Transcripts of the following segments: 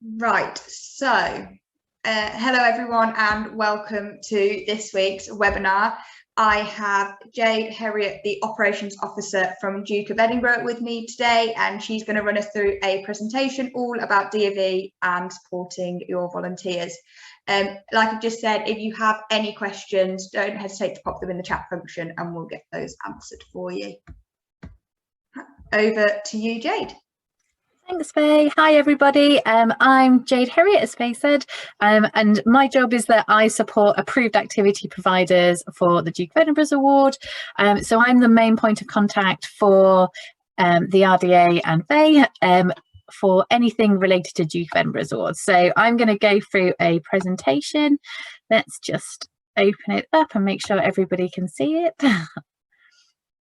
Right, so hello everyone and welcome to this week's webinar. I have Jade Herriot, the Operations Officer from Duke of Edinburgh with me today, and she's going to run us through a presentation all about DofE and supporting your volunteers. Like I've just said, if you have any questions, don't hesitate to pop them in the chat function and we'll get those answered for you. Over to you, Jade. Thanks, Faye. Hi, everybody. I'm Jade Herriot, as Faye said, and my job is that I support approved activity providers for the Duke of Edinburgh Award. So I'm the main point of contact for the RDA and Faye for anything related to Duke of Edinburgh Awards. So I'm going to go through a presentation. Let's just open it up and make sure everybody can see it.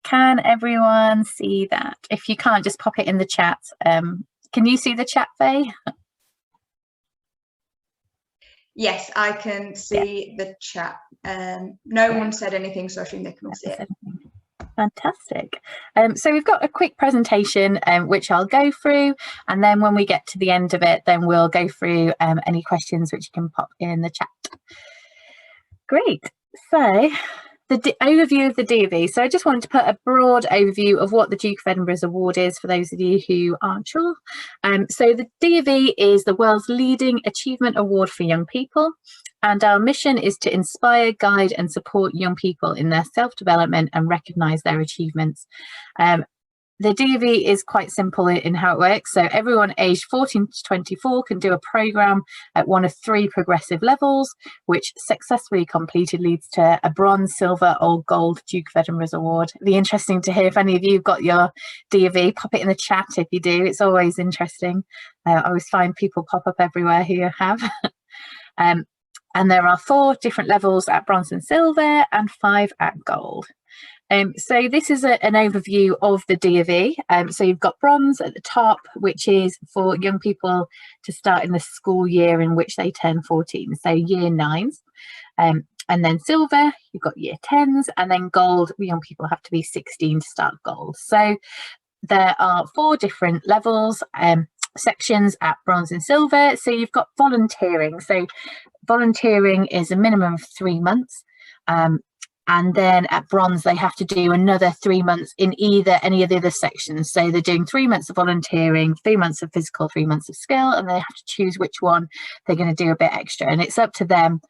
Can everyone see that? If you can't, just pop it in the chat. Can you see the chat, Faye? Yes, I can see the chat. No one said anything, so I assume they can all see it. Fantastic. So we've got a quick presentation which I'll go through, and then when we get to the end of it, then we'll go through any questions which you can pop in the chat. Great. So the overview of the DofE. So I just wanted to put a broad overview of what the Duke of Edinburgh Award is for those of you who aren't sure. So the DofE is the world's leading achievement award for young people, and our mission is to inspire, guide and support young people in their self-development and recognise their achievements. The DofE is quite simple in how it works. So everyone aged 14 to 24 can do a programme at one of 3 progressive levels, which successfully completed leads to a bronze, silver or gold Duke of Edinburgh Award. It'd be interesting to hear if any of you have got your DofE. Pop it in the chat if you do. It's always interesting. I always find people pop up everywhere who have. And there are 4 different levels at bronze and silver and 5 at gold. So this is an overview of the DofE. So you've got bronze at the top, which is for young people to start in the school year in which they turn 14, so year 9s. And then silver, you've got year 10s, and then gold, young people have to be 16 to start gold. So there are 4 different levels, sections at bronze and silver. So you've got volunteering. So volunteering is a minimum of 3 months. And then at bronze, they have to do another 3 months in any of the other sections. So they're doing 3 months of volunteering, 3 months of physical, 3 months of skill, and they have to choose which one they're going to do a bit extra. And it's up to them.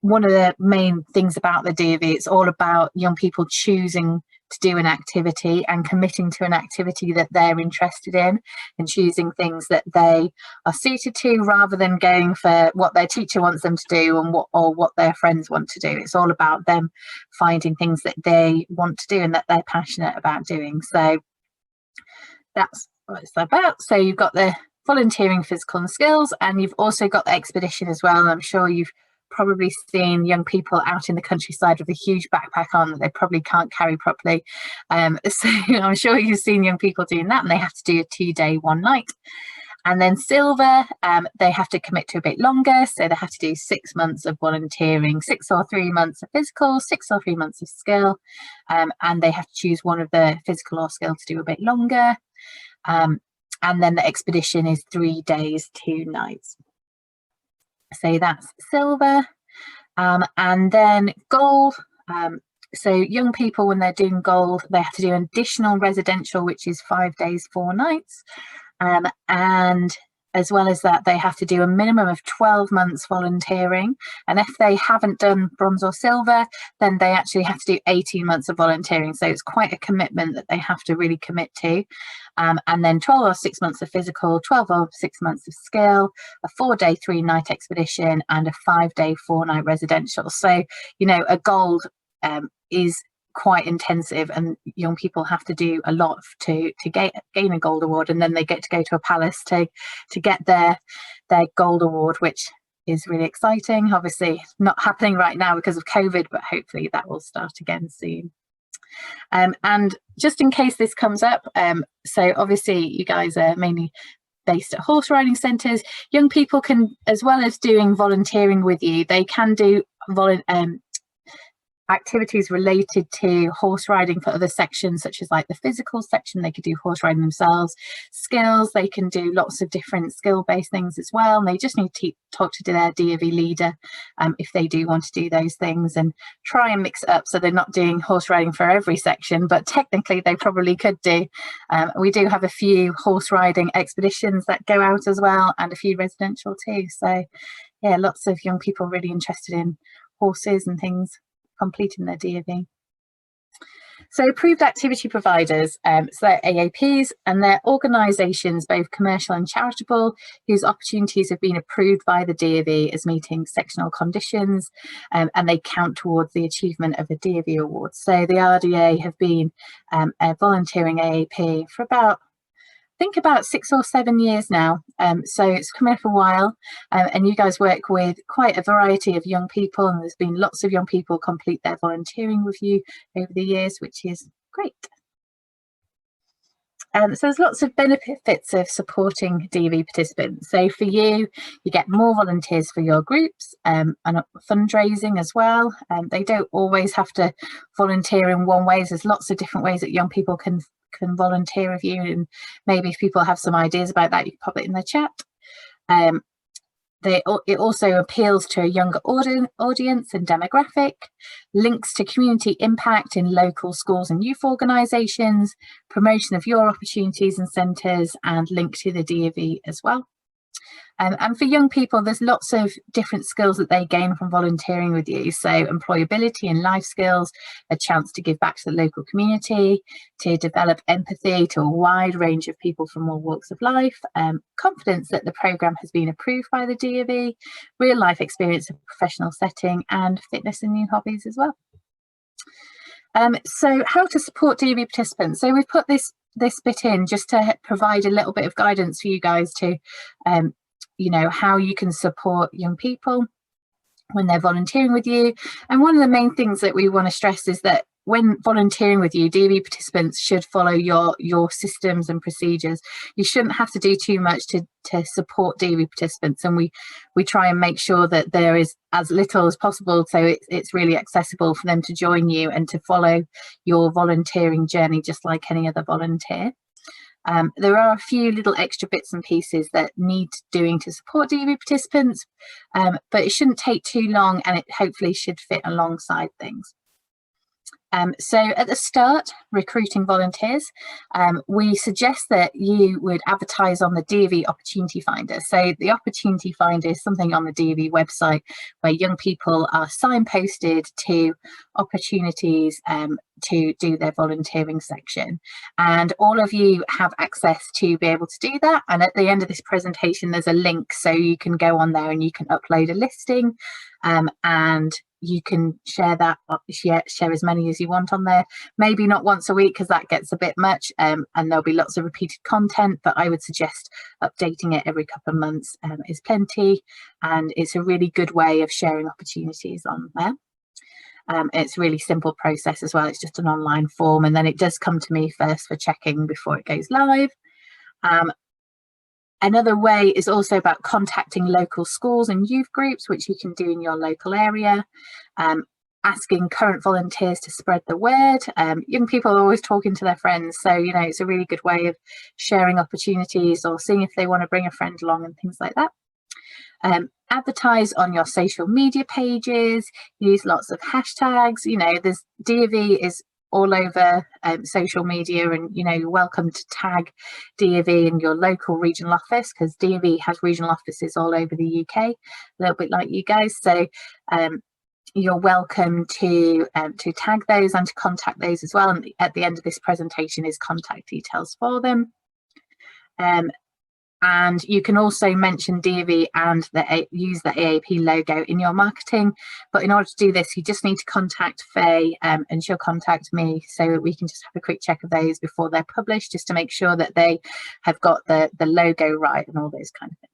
One of the main things about the DofE, it's all about young people choosing to do an activity and committing to an activity that they're interested in and choosing things that they are suited to rather than going for what their teacher wants them to do and what their friends want to do. It's all about them finding things that they want to do and that they're passionate about doing. So that's what it's about. So you've got the volunteering, physical and skills, and you've also got the expedition as well. I'm sure you've probably seen young people out in the countryside with a huge backpack on that they probably can't carry properly. So I'm sure you've seen young people doing that, and they have to do a 2-day, 1 night. And then silver, they have to commit to a bit longer. So they have to do 6 months of volunteering, 6 or 3 months of physical, 6 or 3 months of skill. And they have to choose one of the physical or skill to do a bit longer. And then the expedition is 3 days, 2 nights. So that's silver. And then gold. So young people, when they're doing gold, they have to do an additional residential, which is 5 days, 4 nights. And as well as that, they have to do a minimum of 12 months volunteering. And if they haven't done bronze or silver, then they actually have to do 18 months of volunteering. So it's quite a commitment that they have to really commit to. And then 12 or 6 months of physical, 12 or 6 months of skill, a 4-day, 3-night expedition, and a 5-day, 4-night residential. So, you know, a gold is quite intensive, and young people have to do a lot to gain a gold award, and then they get to go to a palace to get their gold award, which is really exciting. Obviously not happening right now because of COVID, but hopefully that will start again soon. And just in case this comes up, so obviously you guys are mainly based at horse riding centres. Young people can, as well as doing volunteering with you, they can do activities related to horse riding for other sections, such as like the physical section, they could do horse riding themselves. Skills, they can do lots of different skill-based things as well, and they just need to talk to their DofE leader if they do want to do those things, and try and mix it up so they're not doing horse riding for every section, but technically they probably could do. We do have a few horse riding expeditions that go out as well, and a few residential too. So yeah, lots of young people really interested in horses and things completing their DofE. So approved activity providers, so they're AAPs, and they're organisations, both commercial and charitable, whose opportunities have been approved by the DofE as meeting sectional conditions, and they count towards the achievement of a DofE award. So the RDA have been a volunteering AAP for about 6 or 7 years now, so it's coming up a while, and you guys work with quite a variety of young people, and there's been lots of young people complete their volunteering with you over the years, which is great. So there's lots of benefits of supporting DofE participants. So for you, you get more volunteers for your groups, and fundraising as well. They don't always have to volunteer in one way. There's lots of different ways that young people can volunteer with you, and maybe if people have some ideas about that, you can pop it in the chat. It also appeals to a younger audience and demographic, links to community impact in local schools and youth organisations, promotion of your opportunities and centres, and link to the DofE as well. And for young people, there's lots of different skills that they gain from volunteering with you. So employability and life skills, a chance to give back to the local community, to develop empathy to a wide range of people from all walks of life, confidence that the programme has been approved by the DofE, real life experience of professional setting, and fitness and new hobbies as well. So how to support DofE participants. So we've put this bit in just to provide a little bit of guidance for you guys to you know, how you can support young people when they're volunteering with you. And one of the main things that we want to stress is that when volunteering with you, DofE participants should follow your systems and procedures. You shouldn't have to do too much to support DofE participants, and we try and make sure that there is as little as possible, so it's really accessible for them to join you and to follow your volunteering journey just like any other volunteer. There are a few little extra bits and pieces that need doing to support DofE participants, but it shouldn't take too long, and it hopefully should fit alongside things. So at the start, recruiting volunteers, we suggest that you would advertise on the DofE Opportunity Finder. So the Opportunity Finder is something on the DofE website where young people are signposted to opportunities to do their volunteering section. And all of you have access to be able to do that. And at the end of this presentation, there's a link so you can go on there and you can upload a listing, and you can share that, share as many as you want on there. Maybe not once a week because that gets a bit much, and there'll be lots of repeated content, but I would suggest updating it every couple of months is plenty, and it's a really good way of sharing opportunities on there. It's a really simple process as well. It's just an online form, and then it does come to me first for checking before it goes live. Another way is also about contacting local schools and youth groups, which you can do in your local area, asking current volunteers to spread the word. Young people are always talking to their friends, so you know it's a really good way of sharing opportunities or seeing if they want to bring a friend along and things like that. Advertise on your social media pages, use lots of hashtags. You know, there's DofE is all over social media, and you know, you're welcome to tag DofE in your local regional office, because DofE has regional offices all over the UK, a little bit like you guys. So you're welcome to tag those and to contact those as well. And at the end of this presentation is contact details for them. And you can also mention DofE and use the AAP logo in your marketing. But in order to do this, you just need to contact Faye, and she'll contact me so that we can just have a quick check of those before they're published, just to make sure that they have got the logo right and all those kind of things.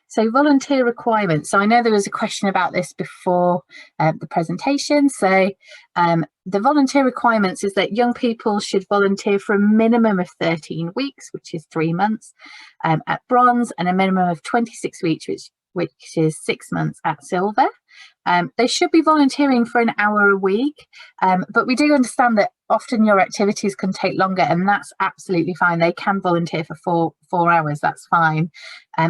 So volunteer requirements. So I know there was a question about this before the presentation. So the volunteer requirements is that young people should volunteer for a minimum of 13 weeks, which is 3 months, at bronze, and a minimum of 26 weeks, which is 6 months at silver. They should be volunteering for an hour a week, but we do understand that often your activities can take longer, and that's absolutely fine. They can volunteer for four hours, that's fine.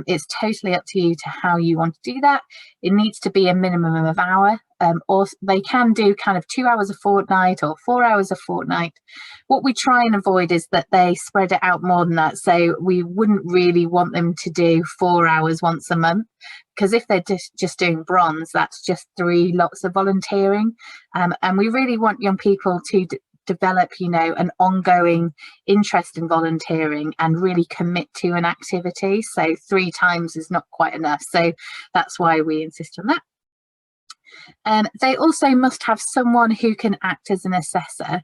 It's totally up to you to how you want to do that. It needs to be a minimum of an hour, or they can do kind of 2 hours a fortnight or 4 hours a fortnight. What we try and avoid is that they spread it out more than that, so we wouldn't really want them to do 4 hours once a month, because if they're just doing bronze, that's just 3 lots of volunteering, and we really want young people to develop, you know, an ongoing interest in volunteering and really commit to an activity. So 3 times is not quite enough, so that's why we insist on that. They also must have someone who can act as an assessor,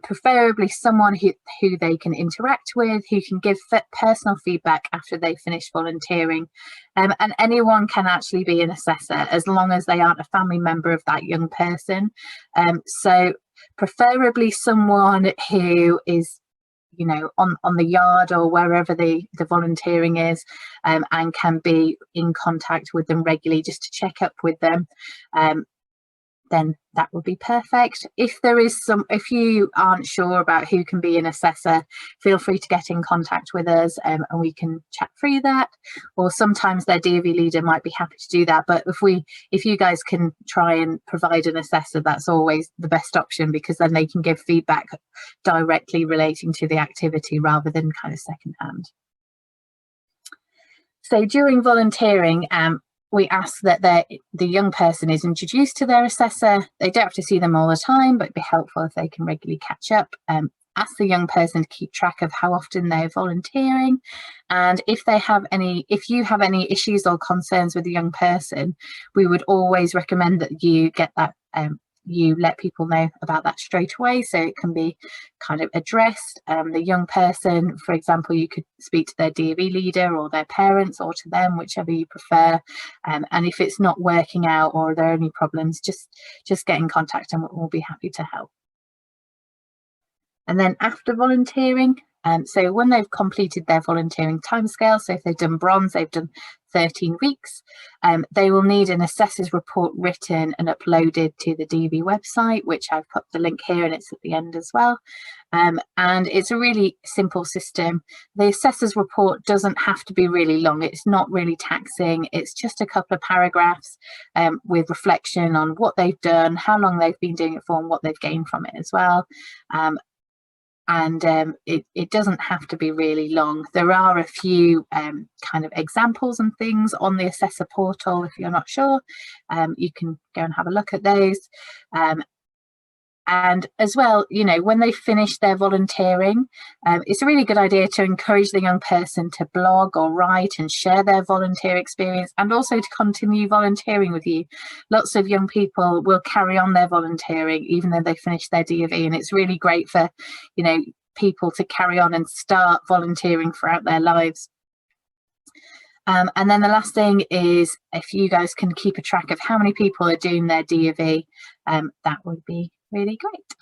preferably someone who they can interact with, who can give personal feedback after they finish volunteering. And anyone can actually be an assessor as long as they aren't a family member of that young person. So preferably someone who is, you know, on the yard or wherever the volunteering is, and can be in contact with them regularly just to check up with them, then that would be perfect. If you aren't sure about who can be an assessor, feel free to get in contact with us, and we can chat through that. Or sometimes their DV leader might be happy to do that, but if you guys can try and provide an assessor, that's always the best option, because then they can give feedback directly relating to the activity rather than kind of secondhand. So during volunteering, we ask that the young person is introduced to their assessor. They don't have to see them all the time, but it'd be helpful if they can regularly catch up. Ask the young person to keep track of how often they're volunteering, and if you have any issues or concerns with the young person, we would always recommend that you get that you let people know about that straight away, so it can be kind of addressed. The young person, for example, you could speak to their DV leader or their parents, or to them, whichever you prefer, and if it's not working out or there are any problems, just get in contact and we'll be happy to help. And then after volunteering, so when they've completed their volunteering timescale, so if they've done bronze, they've done 13 weeks, they will need an assessor's report written and uploaded to the DV website, which I've put the link here and it's at the end as well. And it's a really simple system. The assessor's report doesn't have to be really long. It's not really taxing. It's just a couple of paragraphs with reflection on what they've done, how long they've been doing it for, and what they've gained from it as well. And it doesn't have to be really long. There are a few kind of examples and things on the assessor portal. If you're not sure, you can go and have a look at those. And as well, you know, when they finish their volunteering, it's a really good idea to encourage the young person to blog or write and share their volunteer experience, and also to continue volunteering with you. Lots of young people will carry on their volunteering even though they finish their DV, and it's really great for, you know, people to carry on and start volunteering throughout their lives. And then the last thing is, if you guys can keep a track of how many people are doing their DV, that would be really great.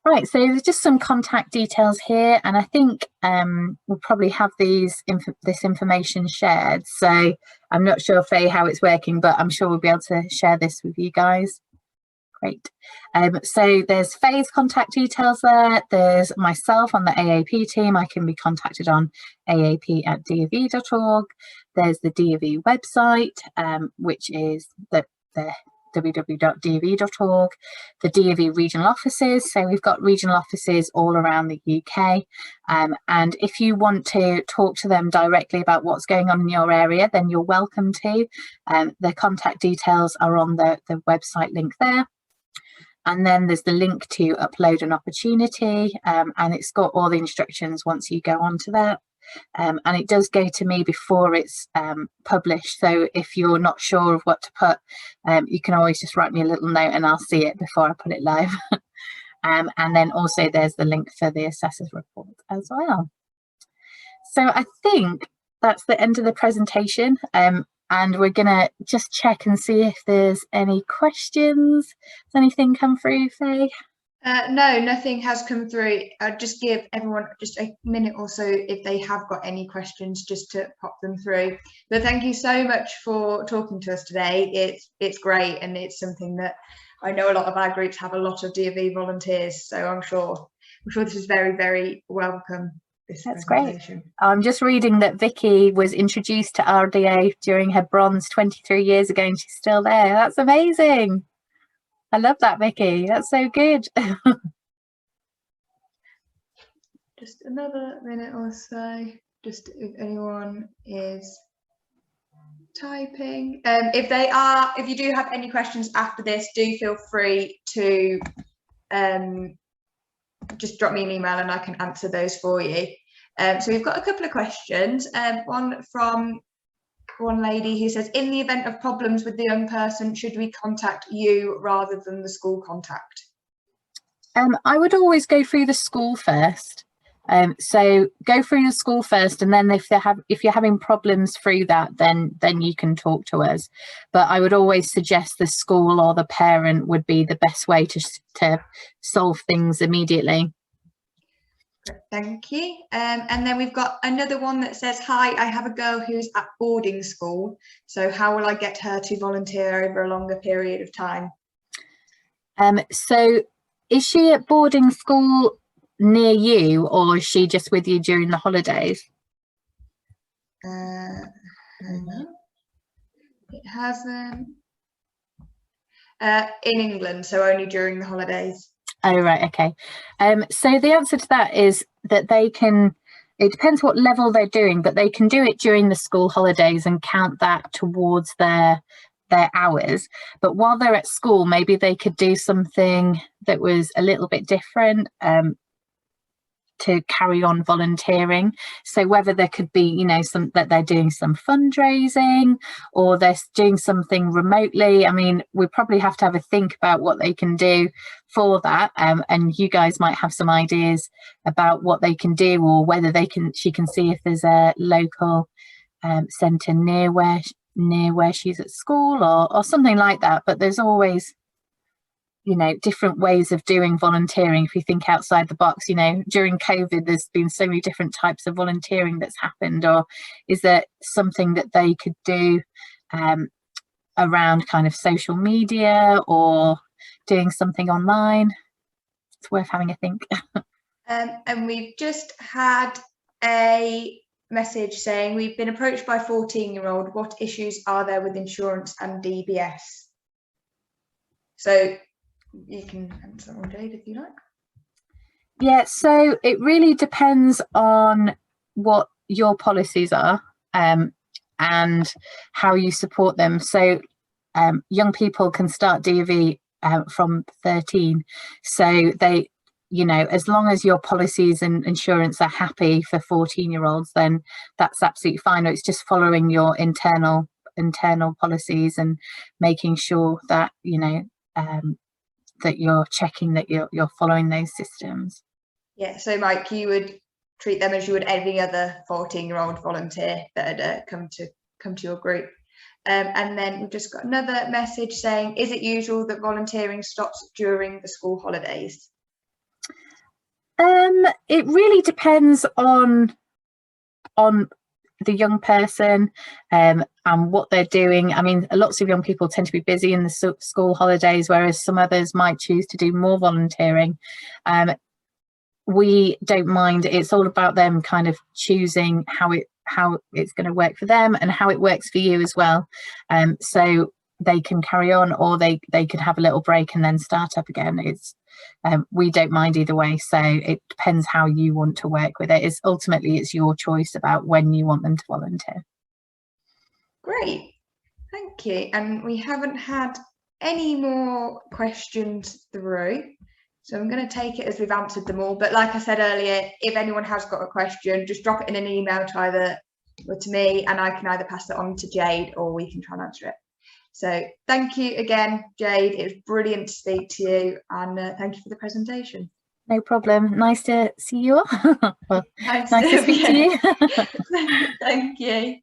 Right, so there's just some contact details here, and I think we'll probably have this information shared. So I'm not sure, Faye, how it's working, but I'm sure we'll be able to share this with you guys. Great. So there's Faye's contact details there. There's myself on the AAP team. I can be contacted on aap@dav.org. There's the DAV website, which is the www.dav.org. The DAV regional offices, so we've got regional offices all around the UK, and if you want to talk to them directly about what's going on in your area, then you're welcome to. Their contact details are on the website link there. And then there's the link to upload an opportunity, and it's got all the instructions once you go onto that. And it does go to me before it's published, so if you're not sure of what to put, you can always just write me a little note and I'll see it before I put it live. And then also there's the link for the assessor's report as well. So I think that's the end of the presentation, and we're gonna just check and see if there's any questions. Has anything come through, Faye? No, nothing has come through. I'll just give everyone just a minute or so if they have got any questions, just to pop them through. But thank you so much for talking to us today. It's great, and it's something that I know a lot of our groups have a lot of DofE volunteers, so I'm sure this is very, very welcome. That's great. I'm just reading that Vicky was introduced to RDA during her bronze 23 years ago, and she's still there. That's amazing. I love that, Vicky. That's so good. Just another minute or so, just if anyone is typing. If you do have any questions after this, do feel free to just drop me an email and I can answer those for you. So we've got a couple of questions. One from one lady who says, in the event of problems with the young person, should we contact you rather than the school contact? I would always go through the school first. So go through the school first, and then if you're having problems through that, then you can talk to us. But I would always suggest the school or the parent would be the best way to solve things immediately. Thank you. And then we've got another one that says, hi, I have a girl who's at boarding school, so how will I get her to volunteer over a longer period of time? So is she at boarding school near you, or is she just with you during the holidays? Hang on. It hasn't. In England, so only during the holidays. Oh, right, okay. So the answer to that is that they can, it depends what level they're doing, but they can do it during the school holidays and count that towards their hours. But while they're at school, maybe they could do something that was a little bit different to carry on volunteering. So whether there could be, you know, that they're doing some fundraising, or they're doing something remotely. I mean, we probably have to have a think about what they can do for that, and you guys might have some ideas about what they can do, or whether she can see if there's a local centre near where she's at school, or something like that. But there's always, you know, different ways of doing volunteering if you think outside the box. You know, during COVID there's been so many different types of volunteering that's happened. Or is there something that they could do around kind of social media, or doing something online? It's worth having a think. And we've just had a message saying, we've been approached by a 14-year-old. What issues are there with insurance and DBS? So you can answer that one, Jade, if you like. Yeah, so it really depends on what your policies are and how you support them. So young people can start DofE from 13. So they, you know, as long as your policies and insurance are happy for 14-year-olds, then that's absolutely fine. It's just following your internal policies and making sure that, you know, that you're checking that you're following those systems. Yeah, so Mike, you would treat them as you would any other 14-year-old volunteer that had come to your group. And then we've just got another message saying, is it usual that volunteering stops during the school holidays? It really depends on the young person and what they're doing. I mean, lots of young people tend to be busy in the school holidays, whereas some others might choose to do more volunteering. We don't mind. It's all about them kind of choosing how it's going to work for them and how it works for you as well. So they can carry on, or they could have a little break and then start up again. It's we don't mind either way, so it depends how you want to work with it. Ultimately your choice about when you want them to volunteer. Great, thank you. And we haven't had any more questions through, so I'm going to take it as we've answered them all. But like I said earlier, if anyone has got a question, just drop it in an email to me, and I can either pass it on to Jade or we can try and answer it. So thank you again, Jade. It was brilliant to speak to you, and thank you for the presentation. No problem. Nice to see you all. Well, nice to speak to you. Thank you.